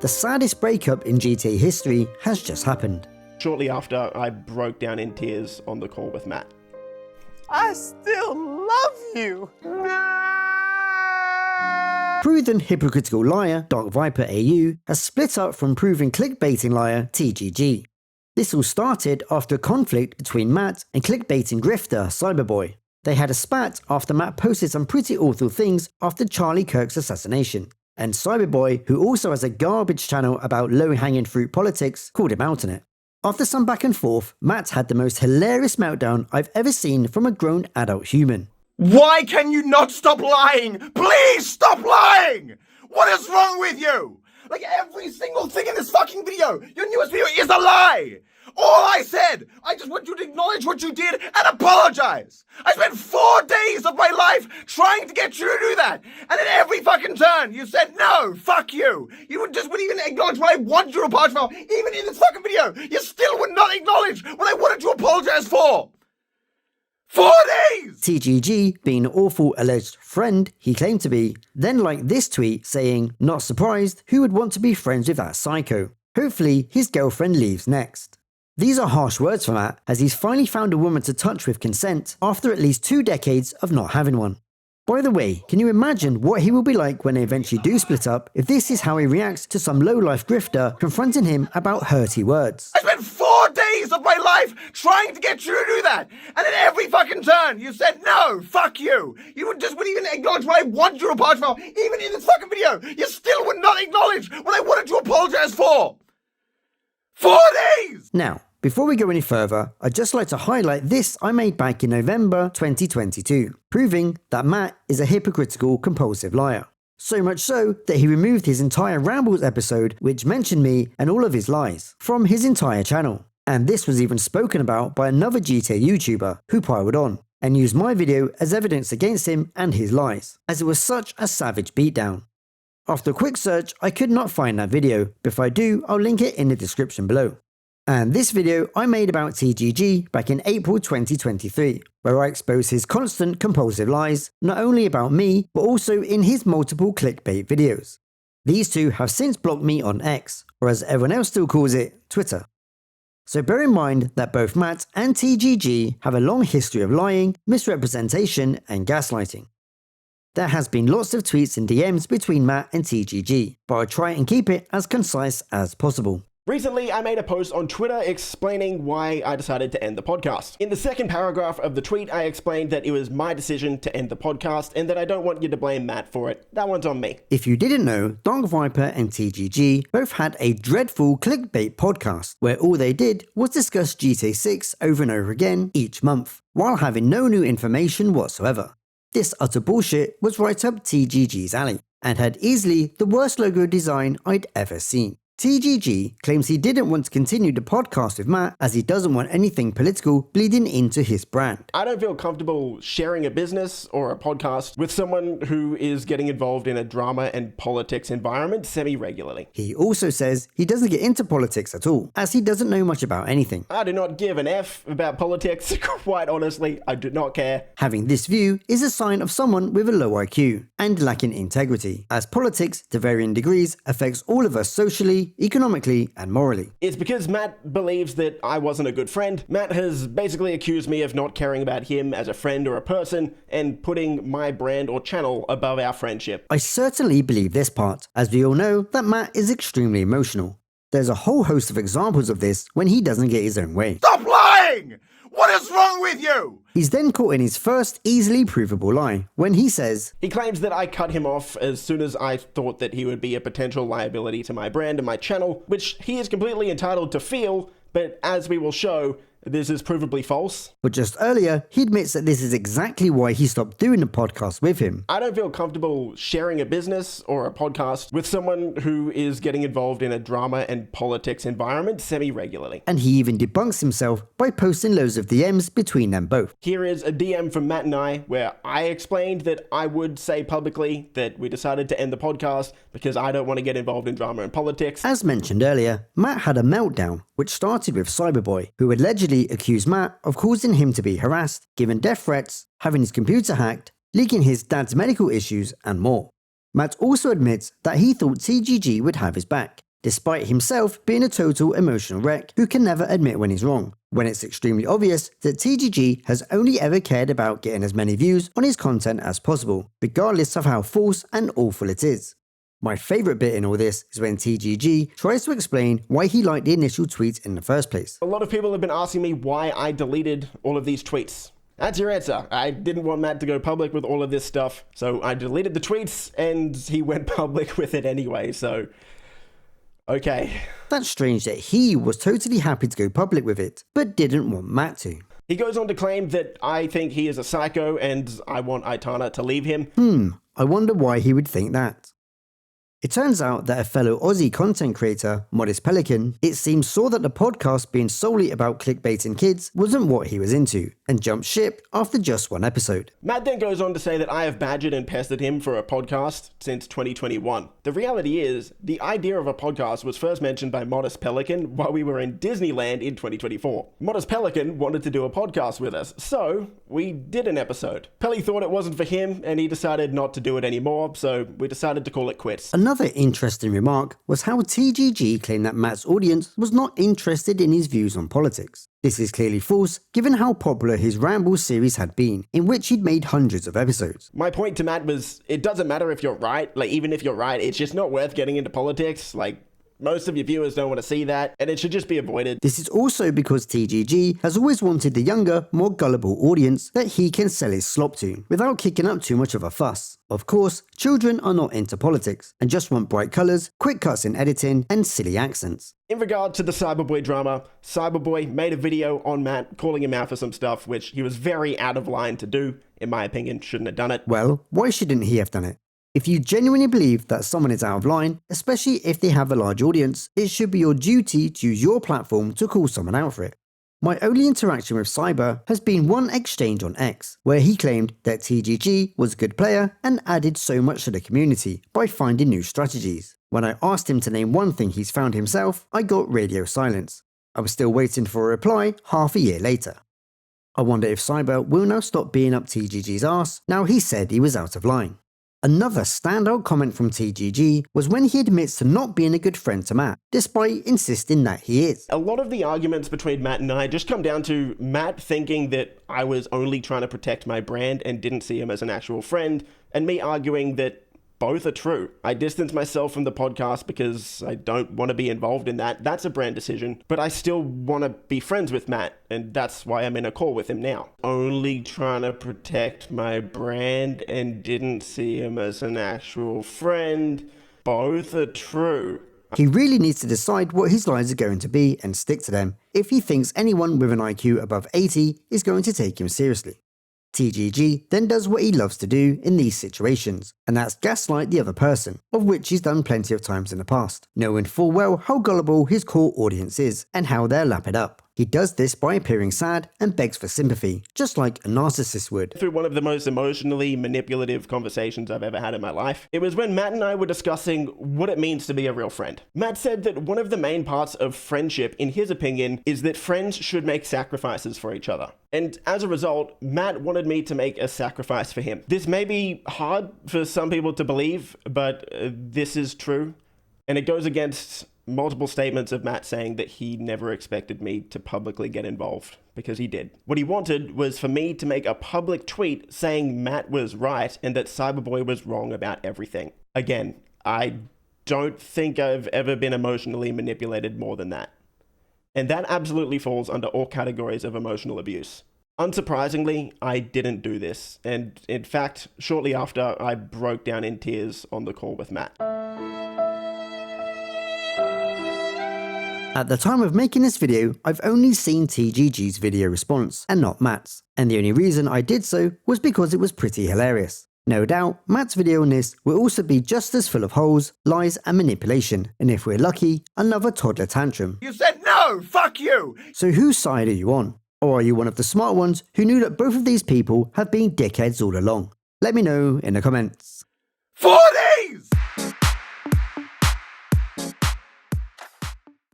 The saddest breakup in GTA history has just happened. Shortly after, I broke down in tears on the call with Matt. I still love you! Proven hypocritical liar DarkViperAU has split up from proven clickbaiting liar TGG. This all started after a conflict between Matt and clickbaiting grifter Cyberboy. They had a spat after Matt posted some pretty awful things after Charlie Kirk's assassination, and Cyberboy, who also has a garbage channel about low-hanging fruit politics, called him out on it. After some back and forth, Matt had the most hilarious meltdown I've ever seen from a grown adult human. Why can you not stop lying? Please stop lying! What is wrong with you? Like every single thing in this fucking video, your newest video is a lie! All I said, I just want you to acknowledge what you did and apologize. I spent 4 days of my life trying to get you to do that. And at every fucking turn, you said, no, fuck you. You wouldn't even acknowledge what I wanted you to apologize for. Even in this fucking video, you still would not acknowledge what I wanted to apologize for. 4 days! TGG, being an awful alleged friend he claimed to be, then liked this tweet saying, not surprised, who would want to be friends with that psycho? Hopefully his girlfriend leaves next. These are harsh words for Matt, as he's finally found a woman to touch with consent after at least 2 decades of not having one. By the way, can you imagine what he will be like when they eventually do split up if this is how he reacts to some low-life grifter confronting him about hurty words? I spent 4 days of my life trying to get you to do that. And at every fucking turn, you said, no, fuck you. You wouldn't even acknowledge what I wanted you to apologize for. Even in this fucking video, you still would not acknowledge what I wanted to apologize for. 4 days! Now, before we go any further, I'd just like to highlight this I made back in November 2022, proving that Matt is a hypocritical, compulsive liar. So much so that he removed his entire Rambles episode, which mentioned me and all of his lies, from his entire channel. And this was even spoken about by another GTA YouTuber who piled on, and used my video as evidence against him and his lies, as it was such a savage beatdown. After a quick search, I could not find that video, but if I do, I'll link it in the description below. And this video I made about TGG back in April 2023, where I exposed his constant compulsive lies, not only about me, but also in his multiple clickbait videos. These two have since blocked me on X, or as everyone else still calls it, Twitter. So bear in mind that both Matt and TGG have a long history of lying, misrepresentation, and gaslighting. There has been lots of tweets and DMs between Matt and TGG, but I'll try and keep it as concise as possible. Recently, I made a post on Twitter explaining why I decided to end the podcast. In the second paragraph of the tweet, I explained that it was my decision to end the podcast and that I don't want you to blame Matt for it. That one's on me. If you didn't know, DarkViper and TGG both had a dreadful clickbait podcast where all they did was discuss GTA 6 over and over again each month, while having no new information whatsoever. This utter bullshit was right up TGG's alley, and had easily the worst logo design I'd ever seen. TGG claims he didn't want to continue the podcast with Matt as he doesn't want anything political bleeding into his brand. I don't feel comfortable sharing a business or a podcast with someone who is getting involved in a drama and politics environment semi-regularly. He also says he doesn't get into politics at all, as he doesn't know much about anything. I do not give an F about politics, quite honestly, I do not care. Having this view is a sign of someone with a low IQ and lacking integrity, as politics, to varying degrees, affects all of us socially, economically, and morally. It's because Matt believes that I wasn't a good friend. Matt has basically accused me of not caring about him as a friend or a person and putting my brand or channel above our friendship. I certainly believe this part, as we all know that Matt is extremely emotional. There's a whole host of examples of this when he doesn't get his own way. Stop lying! What is wrong with you? He's then caught in his first easily provable lie, when he says, he claims that I cut him off as soon as I thought that he would be a potential liability to my brand and my channel, which he is completely entitled to feel, but as we will show, this is provably false. But just earlier, he admits that this is exactly why he stopped doing the podcast with him. I don't feel comfortable sharing a business or a podcast with someone who is getting involved in a drama and politics environment semi-regularly. And he even debunks himself by posting loads of DMs between them both. Here is a DM from Matt and I where I explained that I would say publicly that we decided to end the podcast because I don't want to get involved in drama and politics. As mentioned earlier, Matt had a meltdown, which started with Cyberboy, who allegedly accused Matt of causing him to be harassed, given death threats, having his computer hacked, leaking his dad's medical issues, and more. Matt also admits that he thought TGG would have his back, despite himself being a total emotional wreck who can never admit when he's wrong, when it's extremely obvious that TGG has only ever cared about getting as many views on his content as possible, regardless of how false and awful it is. My favourite bit in all this is when TGG tries to explain why he liked the initial tweet in the first place. A lot of people have been asking me why I deleted all of these tweets. That's your answer. I didn't want Matt to go public with all of this stuff, so I deleted the tweets and he went public with it anyway, so okay. That's strange that he was totally happy to go public with it, but didn't want Matt to. He goes on to claim that I think he is a psycho and I want Aitana to leave him. I wonder why he would think that. It turns out that a fellow Aussie content creator, Modest Pelican, it seems saw that the podcast being solely about clickbaiting kids wasn't what he was into, and jumped ship after just one episode. Matt then goes on to say that I have badgered and pestered him for a podcast since 2021. The reality is, the idea of a podcast was first mentioned by Modest Pelican while we were in Disneyland in 2024. Modest Pelican wanted to do a podcast with us, so we did an episode. Pelly thought it wasn't for him, and he decided not to do it anymore, so we decided to call it quits. Another interesting remark was how TGG claimed that Matt's audience was not interested in his views on politics. This is clearly false, given how popular his Ramble series had been, in which he'd made hundreds of episodes. My point to Matt was, it doesn't matter if you're right, even if you're right, it's just not worth getting into politics, most of your viewers don't want to see that, and it should just be avoided. This is also because TGG has always wanted the younger, more gullible audience that he can sell his slop to, without kicking up too much of a fuss. Of course, children are not into politics, and just want bright colours, quick cuts in editing, and silly accents. In regard to the Cyberboy drama, Cyberboy made a video on Matt calling him out for some stuff which he was very out of line to do. In my opinion, shouldn't have done it. Well, why shouldn't he have done it? If you genuinely believe that someone is out of line, especially if they have a large audience, it should be your duty to use your platform to call someone out for it. My only interaction with Cyber has been one exchange on X, where he claimed that TGG was a good player and added so much to the community by finding new strategies. When I asked him to name one thing he's found himself, I got radio silence. I was still waiting for a reply half a year later. I wonder if Cyber will now stop being up TGG's ass now he said he was out of line. Another standout comment from TGG was when he admits to not being a good friend to Matt, despite insisting that he is. A lot of the arguments between Matt and I just come down to Matt thinking that I was only trying to protect my brand and didn't see him as an actual friend, and me arguing that both are true. I distanced myself from the podcast because I don't want to be involved in that. That's a brand decision, but I still want to be friends with Matt, and that's why I'm in a call with him now. Only trying to protect my brand and didn't see him as an actual friend. Both are true. He really needs to decide what his lies are going to be and stick to them if he thinks anyone with an IQ above 80 is going to take him seriously. TGG then does what he loves to do in these situations, and that's gaslight the other person, of which he's done plenty of times in the past, knowing full well how gullible his core audience is and how they'll lap it up. He does this by appearing sad and begs for sympathy, just like a narcissist would. Through one of the most emotionally manipulative conversations I've ever had in my life, it was when Matt and I were discussing what it means to be a real friend. Matt said that one of the main parts of friendship, in his opinion, is that friends should make sacrifices for each other. And as a result, Matt wanted me to make a sacrifice for him. This may be hard for some people to believe, but this is true. And it goes against multiple statements of Matt saying that he never expected me to publicly get involved, because he did. What he wanted was for me to make a public tweet saying Matt was right and that Cyberboy was wrong about everything. Again, I don't think I've ever been emotionally manipulated more than that. And that absolutely falls under all categories of emotional abuse. Unsurprisingly, I didn't do this, and in fact, shortly after, I broke down in tears on the call with Matt. At the time of making this video, I've only seen TGG's video response and not Matt's, and the only reason I did so was because it was pretty hilarious. No doubt, Matt's video on this will also be just as full of holes, lies and manipulation, and if we're lucky, another toddler tantrum. You said no! Fuck you! So whose side are you on? Or are you one of the smart ones who knew that both of these people have been dickheads all along? Let me know in the comments. 40!